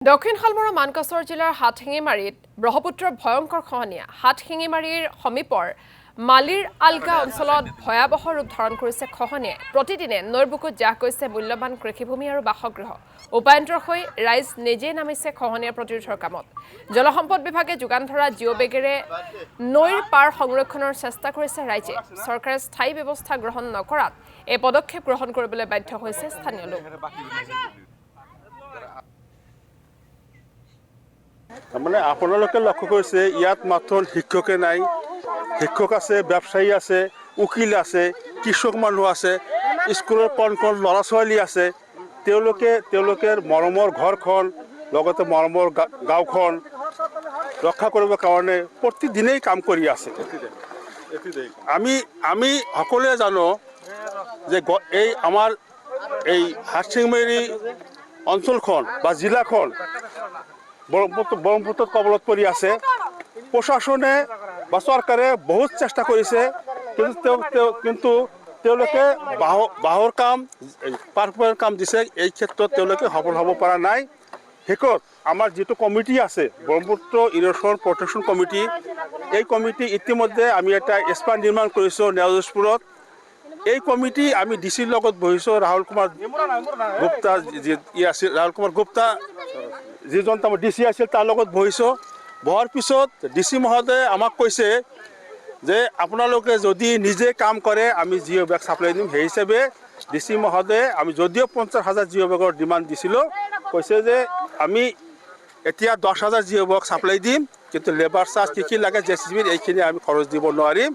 দক্ষিণ শালমৰা মানকাছৰ জিলাৰ হাটশিঙিমাৰীত ব্ৰহ্মপুত্ৰৰ ভয়ংকৰ খহনীয়া হাটশিঙিমাৰীৰ সমীপৰ মালিৰ আলগা অঞ্চলত ভয়াৱহ ৰূপ ধাৰণ কৰিছে খহনীয়াই প্ৰতিদিনে নৈৰ বুকুত জাহ গৈছে মূল্যৱান কৃষিভূমি আৰু বাসগৃহ উপায়ন্তৰ হৈ ৰাইজ নিজে নামিছে খহনীয়াৰ প্ৰতিৰোধৰ কামত জলসম্পদ বিভাগে যোগান ধৰা জিঅ'বেগেৰে নৈৰ পাৰ সংৰক্ষণৰ চেষ্টা কৰিছে ৰাইজে চৰকাৰে স্থায়ী ব্যৱস্থা গ্ৰহণ নকৰাত এই পদক্ষেপ গ্ৰহণ কৰিবলৈ বাধ্য হৈছে স্থানীয় লোক মানে আপোনালোকে লক্ষ্য কৰিছে ইয়াত মাত্ৰ শিক্ষকে নাই শিক্ষক আছে ব্যৱসায়ী আছে উকিল আছে কৃষক মানুহ আছে স্কুলৰ কণ ল'ৰা ছোৱালী আছে তেওঁলোকে মৰমৰ ঘৰখন লগতে মৰমৰ গাঁওখন ৰক্ষা কৰিবৰ কাৰণে প্ৰতিদিনেই কাম কৰি আছে আমি সকলোৱে জানো যে এই আমাৰ এই হাটশিঙিমাৰী অঞ্চলখন বা জিলাখন ব্ৰহ্মপুত্ৰৰ কবলত পৰি আছে প্ৰশাসনে বা চৰকাৰে বহুত চেষ্টা কৰিছে কিন্তু তেওঁলোকে বাঁহৰ কাম পাৰ্কৰ কাম দিছে এই ক্ষেত্ৰত তেওঁলোকে সফল হ'ব পৰা নাই শেষত আমাৰ যিটো কমিটি আছে ব্ৰহ্মপুত্ৰ ইৰোশ্যন প্ৰটেকশ্যন কমিটি এই কমিটি ইতিমধ্যে আমি এটা স্পা নিৰ্মাণ কৰিছোঁ নেওজপুৰত এই কমিটি আমি ডিচিৰ লগত বহিছোঁ ৰাহুল কুমাৰ গুপ্তা যিজন ডিচি আছিল তাৰ লগত বহিছোঁ বহাৰ পিছত ডিচি মহোদয়ে আমাক কৈছে যে আপোনালোকে যদি নিজে কাম কৰে আমি জিঅ' বেগ ছাপ্লাই দিম সেই হিচাপে ডিচি মহোদয়ে আমি যদিও 50,000 জিঅ' বেগৰ ডিমাণ্ড দিছিলোঁ কৈছে যে আমি এতিয়া 10,000 জিঅ' বেগ ছাপ্লাই দিম কিন্তু লেবাৰ চাৰ্জ কি লাগে জেচিবিৰ এইখিনি আমি খৰচ দিব নোৱাৰিম